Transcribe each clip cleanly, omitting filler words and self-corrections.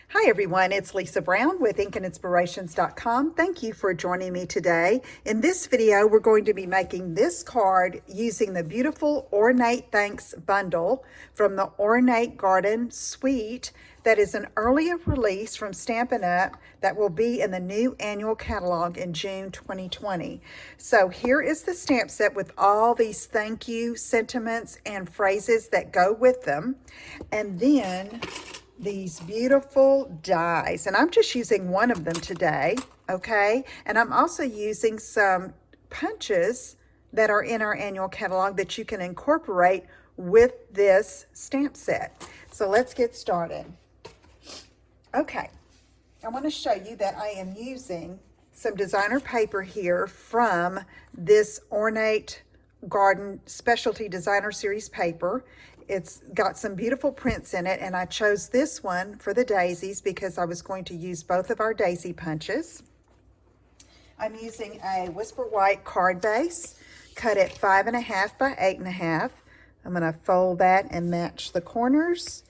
Hi everyone, it's Lisa Brown with InkandInspirations.com. Thank you for joining me today. In this video, we're going to be making this card using the beautiful Ornate Thanks bundle from the Ornate Garden Suite that is an early release from Stampin' Up! That will be in the new annual catalog in June 2020. So here is the stamp set with all these thank you sentiments and phrases that go with them. And then these beautiful dies, and I'm just using one of them today, okay? And I'm also using some punches that are in our annual catalog that you can incorporate with this stamp set. So let's get started. Okay, I want to show you that I am using some designer paper here from this Ornate Garden Specialty Designer Series paper. It's got some beautiful prints in it, and I chose this one for the daisies because I was going to use both of our daisy punches. I'm using a Whisper White card base, cut at 5.5 by 8.5. I'm going to fold that and match the corners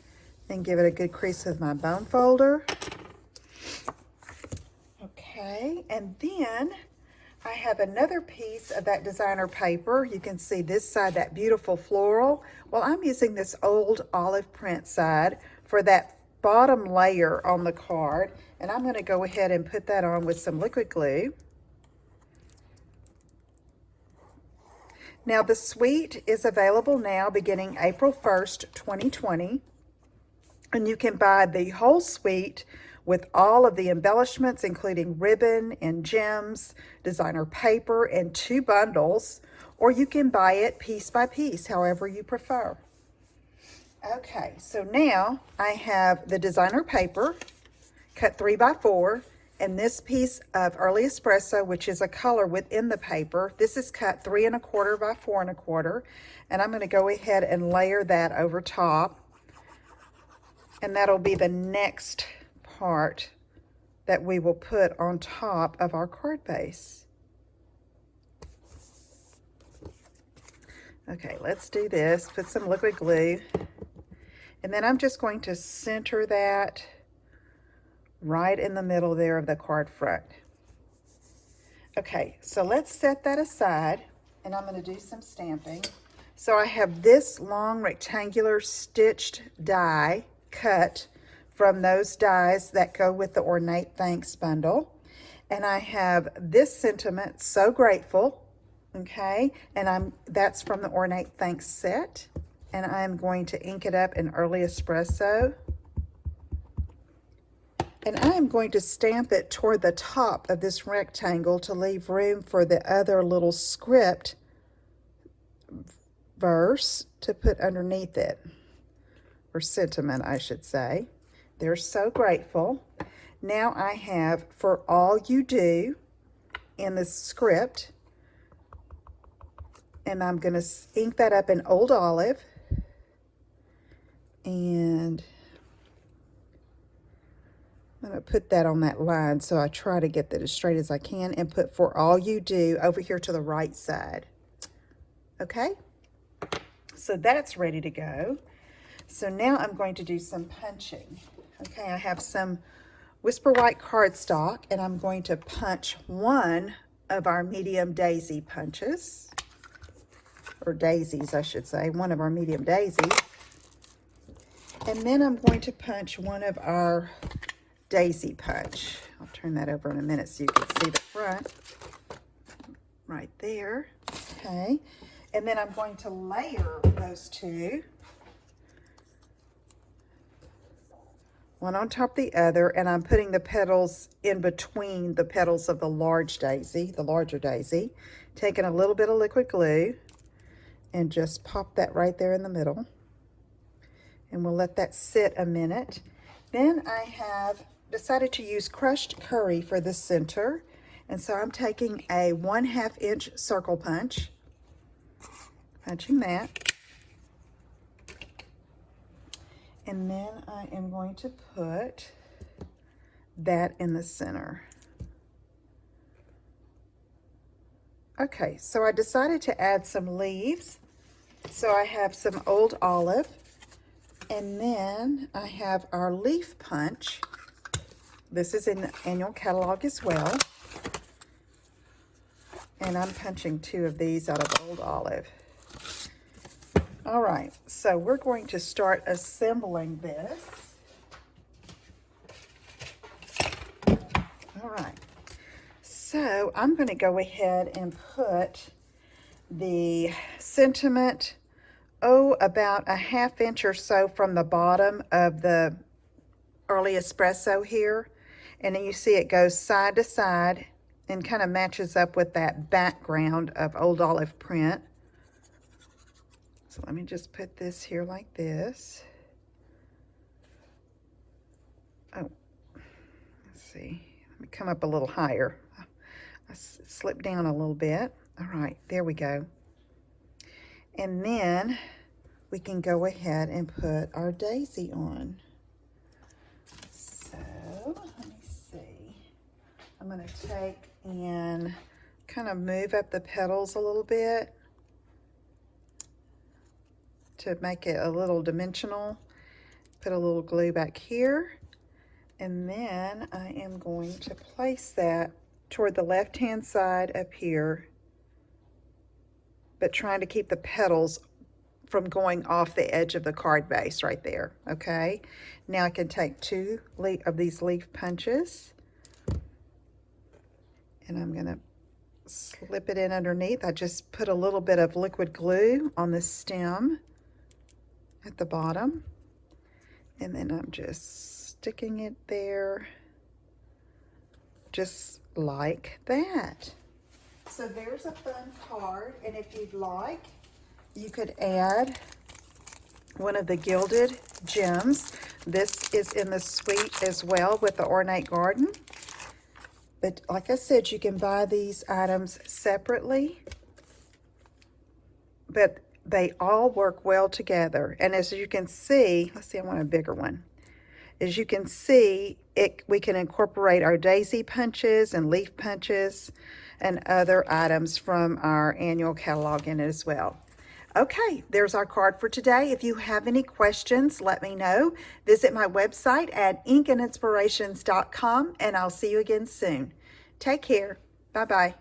and give it a good crease with my bone folder. Okay, and then I have another piece of that designer paper. You can see this side, that beautiful floral. Well, I'm using this old olive print side for that bottom layer on the card, and I'm going to go ahead and put that on with some liquid glue. Now, the suite is available now beginning April 1st, 2020, and you can buy the whole suite with all of the embellishments, including ribbon and gems, designer paper, and 2 bundles, or you can buy it piece by piece, however you prefer. Okay, so now I have the designer paper cut 3 by 4, and this piece of early espresso, which is a color within the paper. This is cut 3 1/4 by 4 1/4, and I'm going to go ahead and layer that over top, and that'll be the next part that we will put on top of our card base. Okay, let's do this. Put some liquid glue, and then I'm just going to center that right in the middle there of the card front. Okay, so let's set that aside, and I'm going to do some stamping. So I have this long rectangular stitched die cut from those dies that go with the Ornate Thanks bundle. And I have this sentiment, so grateful, okay? And that's from the Ornate Thanks set. And I'm going to ink it up in early espresso. And I am going to stamp it toward the top of this rectangle to leave room for the other little script verse to put underneath it, or sentiment, I should say. They're so grateful. Now I have for all you do in the script, and I'm going to ink that up in Old Olive, and I'm going to put that on that line, so I try to get that as straight as I can, and put for all you do over here to the right side. Okay, so that's ready to go. So now I'm going to do some punching. Okay, I have some Whisper White cardstock, and I'm going to punch one of our medium daisy punches, or daisies, I should say, one of our medium daisies. And then I'm going to punch one of our daisy punch. I'll turn that over in a minute so you can see the front. Right there. Okay, and then I'm going to layer those two, one on top of the other, and I'm putting the petals in between the petals of the large daisy, the larger daisy, taking a little bit of liquid glue and just pop that right there in the middle. And we'll let that sit a minute. Then I have decided to use crushed curry for the center. And so I'm taking a 1/2 inch circle punch, punching that. And then I am going to put that in the center. Okay, so I decided to add some leaves. So I have some Old Olive, and then I have our leaf punch This is in the annual catalog as well. And I'm punching 2 of these out of Old Olive. All right, so we're going to start assembling this. All right, so I'm going to go ahead and put the sentiment, about a 1/2 inch or so from the bottom of the early espresso here. And then you see it goes side to side and kind of matches up with that background of Old Olive print. So let me just put this here like this. Oh, let's see. Let me come up a little higher. I slipped down a little bit. All right, there we go. And then we can go ahead and put our daisy on. So let me see. I'm going to take and kind of move up the petals a little bit to make it a little dimensional. Put a little glue back here, and then I am going to place that toward the left-hand side up here, but trying to keep the petals from going off the edge of the card base right there, okay? Now I can take 2 of these leaf punches, and I'm gonna slip it in underneath. I just put a little bit of liquid glue on the stem at the bottom, and then I'm just sticking it there just like that. So there's a fun card, and if you'd like, you could add one of the gilded gems. This is in the suite as well with the Ornate Garden. But like I said, you can buy these items separately, but they all work well together. And as you can see, let's see, I want a bigger one. As you can see, we can incorporate our daisy punches and leaf punches and other items from our annual catalog in it as well. Okay, there's our card for today. If you have any questions, let me know. Visit my website at inkandinspirations.com, and I'll see you again soon. Take care. Bye-bye.